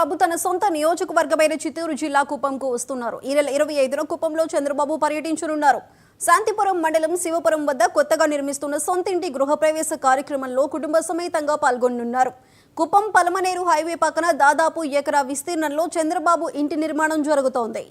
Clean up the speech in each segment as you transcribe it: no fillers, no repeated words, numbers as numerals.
చంద్రబాబు తన సొంత నియోజకవర్గమైన చిత్తూరు జిల్లా కుప్పంకు వస్తున్నారు. ఈ నెల 25న కుప్పంలో చంద్రబాబు పర్యటించనున్నారు. శాంతిపురం మండలం శివపురం వద్ద కొత్తగా నిర్మిస్తున్న సొంతింటి గృహప్రవేశ కార్యక్రమంలో కుటుంబ సమేతంగా పాల్గొనున్నారు. కుప్పం పలమనేరు హైవే పక్కన దాదాపు ఎకరా విస్తీర్ణంలో చంద్రబాబు ఇంటి నిర్మాణం జరుగుతోంది.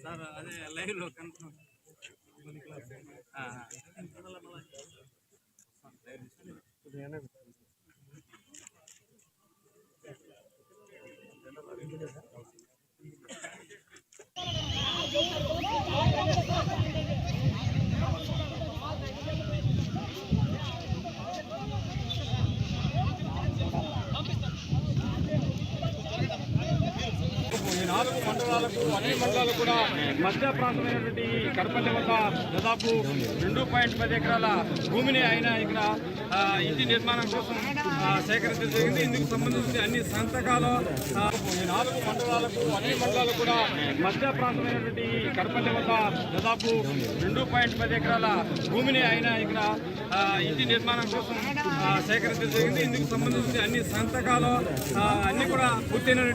సార్ అదే లైవ్లో కన్ఫర్మ్ నాలుగు మండలాలకు అన్ని మండలాలు కూడా మధ్య ప్రాంతమైనటువంటి కడపల్లి వద్ద దాదాపు 2.10 ఎకరాల భూమిని ఆయన ఇక్కడ ఇంటి నిర్మాణం కోసం సేకరించడం జరిగింది. ఇందుకు సంబంధించి అన్ని సంతకాలు నాలుగు మండలాలకు అన్ని మండలాలు కూడా మధ్య ప్రాంతమైనటువంటి కడపల్లి వద్ద దాదాపు 2.10 ఎకరాల భూమిని ఆయన ఇక్కడ ఇంటి నిర్మాణం కోసం సేకరించడం జరిగింది. ఇందుకు సంబంధించి అన్ని సంతకాలు అన్ని కూడా పూర్తయిన